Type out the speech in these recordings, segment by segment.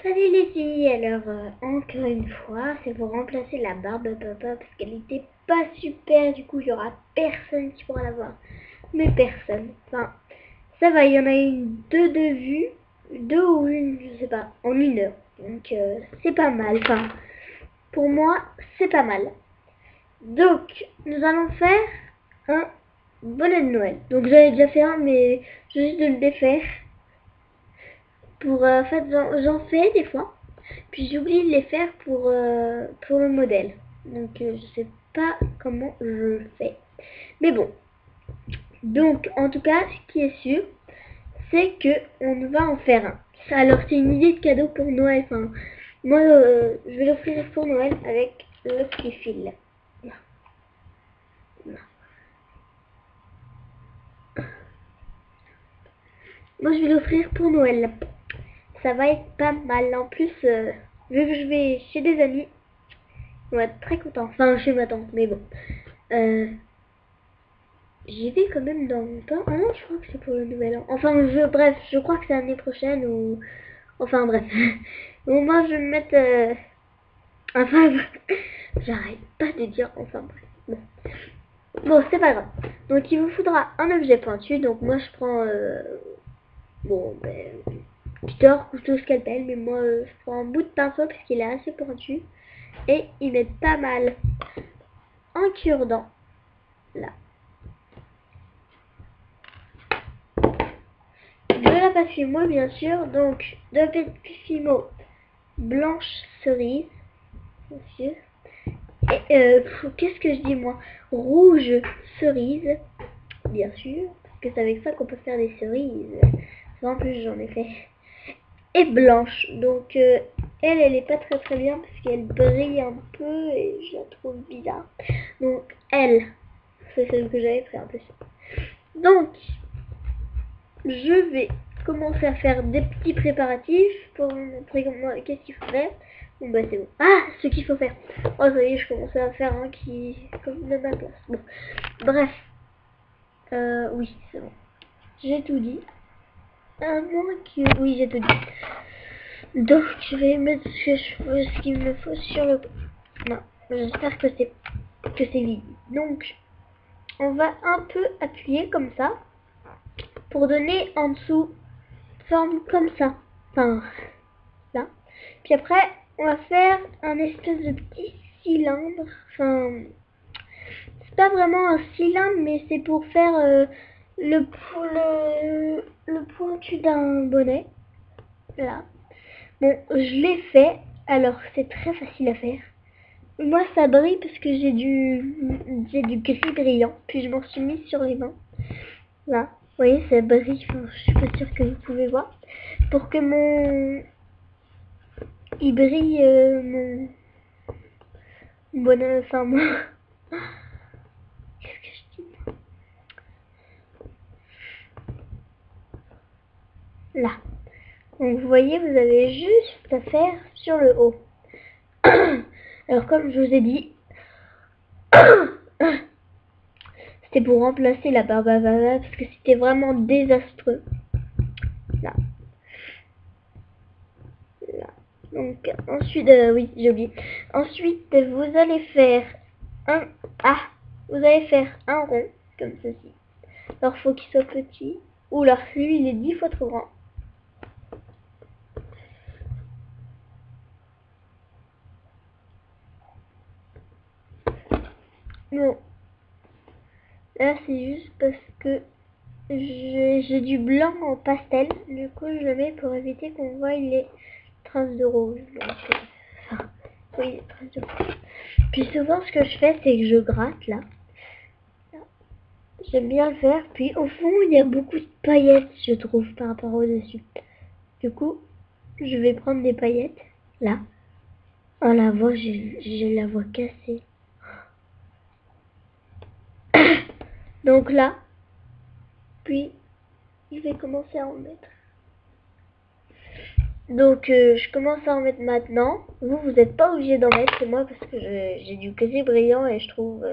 Salut les filles, alors encore une fois, c'est pour remplacer la barbe à papa parce qu'elle était pas super, du coup il y aura personne qui pourra la voir. Mais personne, enfin ça va, il y en a une, deux de vues, deux ou une, je sais pas, en 1 heure. Donc c'est pas mal, enfin pour moi c'est pas mal. Donc nous allons faire un bonnet de Noël. Donc j'avais déjà fait un mais je vais juste de le défaire. En fait j'en fais des fois. Puis j'oublie de les faire pour le modèle. Donc je sais pas comment je le fais. Mais bon. Donc en tout cas, ce qui est sûr, c'est que on va en faire un. Alors c'est une idée de cadeau pour Noël. Enfin, moi je vais l'offrir pour Noël avec le petit fil. Là. Là. Moi je vais l'offrir pour Noël. Ça va être pas mal. En plus, vu que je vais chez des amis, on va être très content. Enfin chez ma tante, mais bon. J'y vais quand même dans longtemps. Ah non, je crois que c'est pour le nouvel an. Enfin, bref, je crois que c'est l'année prochaine ou... Enfin, bref. Au moins, je vais me mettre... Enfin, j'arrête pas de dire enfin, bref. Bon, c'est pas grave. Donc, il vous faudra un objet pointu. Donc, moi, je prends... Bon, ben... Cutter, couteau, scalpel. Mais moi, je prends un bout de pinceau parce qu'il est assez pointu. Et il met pas mal un cure-dent. Là. De la pâte Fimo bien sûr, donc de la pâte Fimo blanche cerise, bien sûr. Et qu'est-ce que je dis moi? Rouge cerise, bien sûr, parce que c'est avec ça qu'on peut faire des cerises. En plus j'en ai fait. Et blanche, donc elle est pas très bien parce qu'elle brille un peu et je la trouve bizarre. Donc elle, c'est celle que j'avais pris en plus. Donc je vais commencer à faire des petits préparatifs pour vous montrer qu'est-ce qu'il faut faire. Bon bah c'est bon. Ah, ce qu'il faut faire. Oh ça y est, je commençais à faire un qui comme de ma place. Bon, bref. Oui, c'est bon. J'ai tout dit. À moins que... Oui, j'ai tout dit. Donc je vais mettre ce qu'il me faut sur le... Non, j'espère que c'est vide. Donc on va un peu appuyer comme ça pour donner en dessous forme comme ça. Enfin, là. Puis après, on va faire un espèce de petit cylindre. Enfin, c'est pas vraiment un cylindre, mais c'est pour faire le pointu d'un bonnet. Là. Bon, je l'ai fait. Alors, c'est très facile à faire. Moi, ça brille parce que j'ai du gris brillant. Puis je m'en suis mis sur les mains. Là. Vous voyez, ça brille. Enfin, je suis pas sûre que vous pouvez voir. Pour que il brille mon bonnet, enfin moi. Qu'est-ce que je dis? Là. Donc vous voyez, vous avez juste à faire sur le haut. Alors comme je vous ai dit, c'était pour remplacer la barbe à papa parce que c'était vraiment désastreux. Là. Là. Donc ensuite, oui, j'ai oublié. Ensuite, vous allez faire vous allez faire un rond comme ceci. Alors faut qu'il soit petit. Ou alors lui, il est 10 fois trop grand. Non. Là, c'est juste parce que j'ai du blanc en pastel. Du coup, je le mets pour éviter qu'on voie les traces de rouge. Donc, enfin, oui, les traces de rouge. Puis souvent, ce que je fais, c'est que je gratte là. J'aime bien le faire. Puis au fond, il y a beaucoup de paillettes, je trouve, par rapport au-dessus. Du coup, je vais prendre des paillettes là. Oh, la voix, je la vois cassée. Donc là, puis je vais commencer à en mettre. Donc je commence à en mettre maintenant. Vous n'êtes pas obligé d'en mettre, c'est moi parce que j'ai du côté brillant et je trouve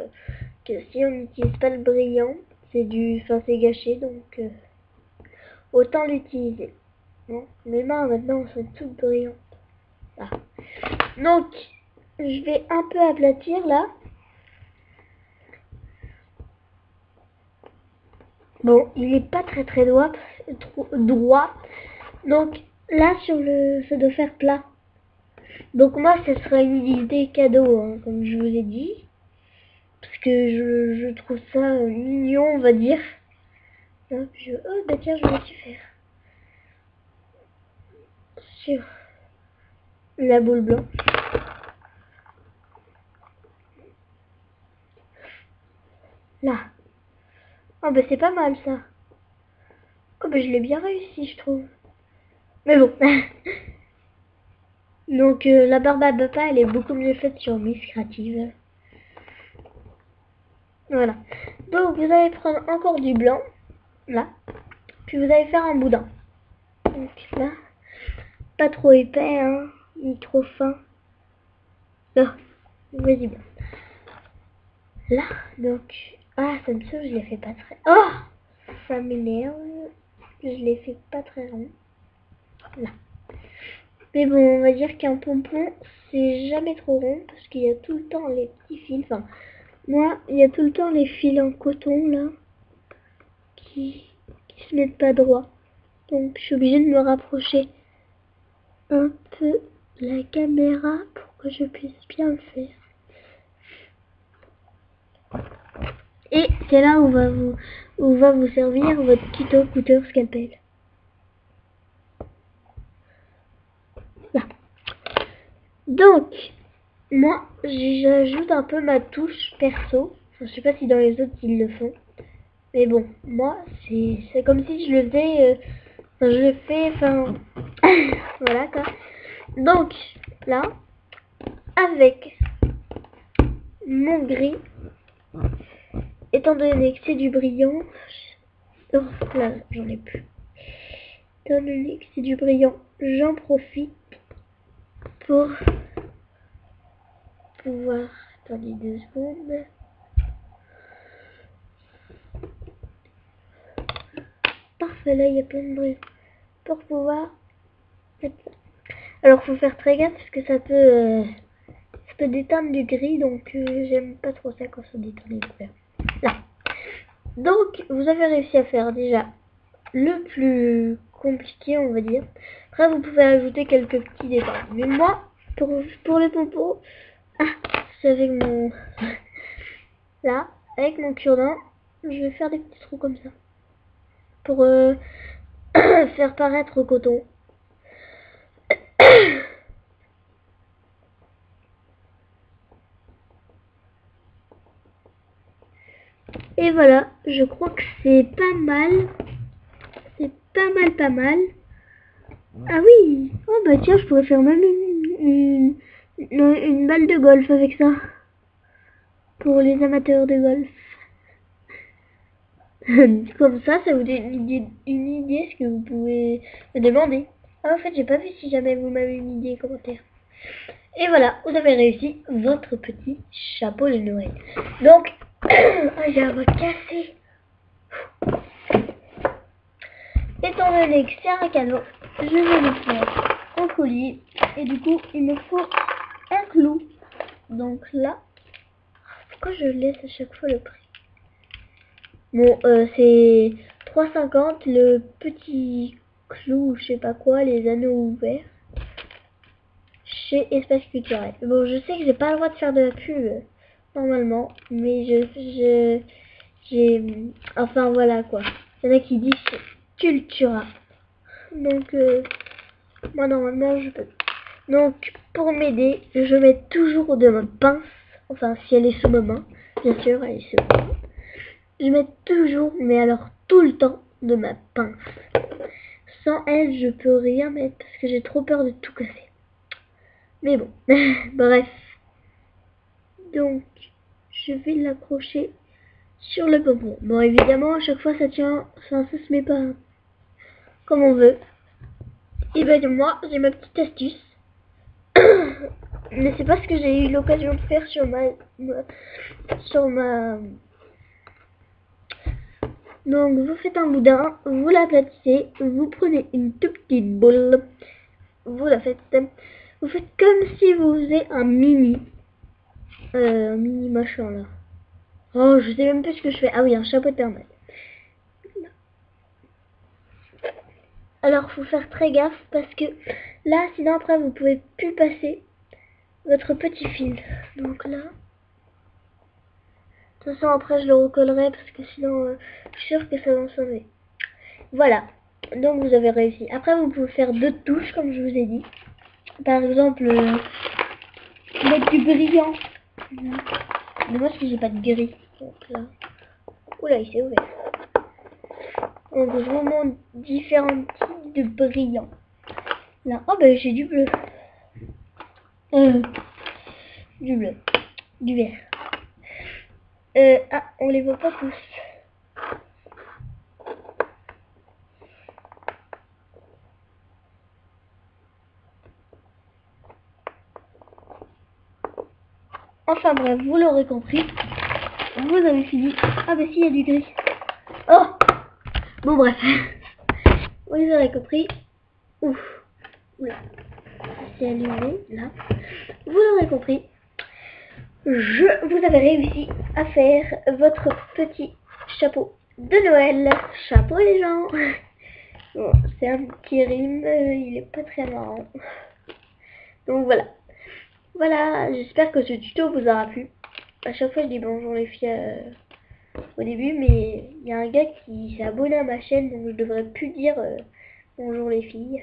que si on n'utilise pas le brillant, enfin c'est gâché, donc autant l'utiliser. Bon, mes mains maintenant sont toutes brillantes. Là. Donc, je vais un peu aplatir là. Bon, il est pas très droit. Donc là sur le, ça doit faire plat. Donc moi, ce sera une idée cadeau, hein, comme je vous ai dit, parce que je trouve ça mignon, on va dire. Donc oh bah tiens, je vais aussi faire sur la boule blanche. Là. Oh bah c'est pas mal ça. Oh bah je l'ai bien réussi, je trouve. Mais bon. Donc la barbe à papa, elle est beaucoup mieux faite sur Miss Creative. Voilà. Donc vous allez prendre encore du blanc, là. Puis vous allez faire un boudin. Donc là, pas trop épais, hein, ni trop fin. Là, vas-y bien. Là, donc, ah, ça me saoule, je l'ai fait pas très. Oh, ça m'énerve. Je l'ai fait pas très rond. Là. Mais bon, on va dire qu'un pompon, c'est jamais trop rond parce qu'il y a tout le temps les petits fils. Enfin, moi, il y a tout le temps les fils en coton là qui se mettent pas droit. Donc, je suis obligée de me rapprocher un peu la caméra pour que je puisse bien le faire. Et c'est là où va vous servir votre tuto couteur scalpel. Là. Donc, moi, j'ajoute un peu ma touche perso. Je sais pas si dans les autres ils le font. Mais bon, moi, c'est comme si je le faisais... je le fais, enfin... voilà, quoi. Donc, là, avec mon gris, étant donné que c'est du brillant... Oh, là, j'en ai plus. Étant donné que c'est du brillant, j'en profite pour pouvoir... Attendez 2 secondes. Parfait, là, il y a plein de bruit. Pour pouvoir mettre ça. Alors, faut faire très gaffe parce que ça peut déteindre du gris, donc j'aime pas trop ça quand ça déteint les couleurs. Là. Donc, vous avez réussi à faire déjà le plus compliqué, on va dire. Après, vous pouvez ajouter quelques petits détails. Mais moi, pour les pompons, c'est avec mon... Là, avec mon cure-dent, je vais faire des petits trous comme ça. Pour faire paraître au coton. Et voilà, je crois que c'est pas mal. C'est pas mal. Ah oui. Oh bah tiens, je pourrais faire même une balle de golf avec ça. Pour les amateurs de golf. Comme ça vous donne une idée ce que vous pouvez me demander. Ah, en fait, j'ai pas vu si jamais vous m'avez une idée commentaire. Et voilà, vous avez réussi votre petit chapeau de Noël. Donc, j'ai un mot cassé. Étant donné que c'est un cadeau, je vais le faire au collier. Et du coup, il me faut un clou. Donc là, pourquoi je laisse à chaque fois le prix? Bon, c'est 3,50 le petit clou, je sais pas quoi, les anneaux ouverts. Chez Espace Culturel. Bon, je sais que j'ai pas le droit de faire de la pub, normalement. Mais enfin voilà quoi. Il y en a qui disent Cultura. Donc, moi normalement je peux. Donc, pour m'aider, je mets toujours de ma pince. Enfin, si elle est sous ma main. Bien sûr, elle est sous ma main. Je mets toujours, mais alors tout le temps, de ma pince. Sans elle, je peux rien mettre parce que j'ai trop peur de tout casser. Mais bon, bref. Donc, je vais l'accrocher sur le pompon. Bon, évidemment, à chaque fois, ça tient, ça se met pas comme on veut. Et ben, moi, j'ai ma petite astuce. Mais c'est pas ce que j'ai eu l'occasion de faire sur ma... Donc, vous faites un boudin, vous l'aplatissez, vous prenez une toute petite boule, vous la faites Vous faites comme si vous faisiez un mini machin là. Oh, je sais même pas ce que je fais. Ah oui, un chapeau de permette. Alors, faut faire très gaffe parce que là, sinon après, vous pouvez plus passer votre petit fil. Donc là, de toute façon, après, je le recollerai parce que sinon, je suis sûre que ça va s'enlever. Voilà. Donc, vous avez réussi. Après, vous pouvez faire d'autres touches, comme je vous ai dit. Par exemple, mettre du brillant. Dommage que j'ai pas de gris. Donc là. Oula, il s'est ouvert. Donc, vraiment différents types de brillants. Là, oh ben j'ai du bleu. Du bleu. Du vert. Ah, on les voit pas tous. Enfin bref, vous l'aurez compris. Vous avez fini. Ah bah si, il y a du gris. Oh. Bon bref. Vous les aurez compris. Ouf. Oula. C'est allumé, là. Vous l'aurez compris. Vous avez réussi à faire votre petit chapeau de Noël. Chapeau les gens. Bon, c'est un petit rime. Il est pas très marrant. Donc voilà. Voilà, j'espère que ce tuto vous aura plu. À chaque fois je dis bonjour les filles au début, mais il y a un gars qui s'est abonné à ma chaîne, donc je devrais plus dire bonjour les filles.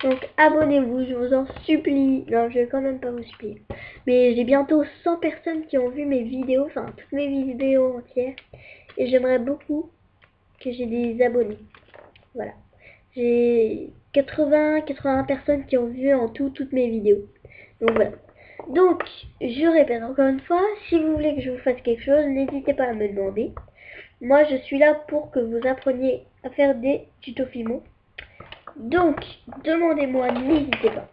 Donc abonnez-vous, je vous en supplie. Non, je vais quand même pas vous supplier. Mais j'ai bientôt 100 personnes qui ont vu mes vidéos, enfin toutes mes vidéos entières. Et j'aimerais beaucoup que j'ai des abonnés. Voilà. J'ai 80 personnes qui ont vu en tout toutes mes vidéos. Donc voilà. Donc, je répète encore une fois, si vous voulez que je vous fasse quelque chose, n'hésitez pas à me demander. Moi, je suis là pour que vous appreniez à faire des tutos Fimo. Donc, demandez-moi, n'hésitez pas.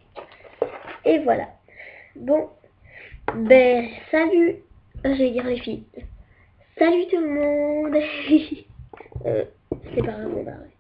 Et voilà. Bon, ben, salut. Je vais dire les filles. Salut tout le monde. C'est pas vraiment pareil.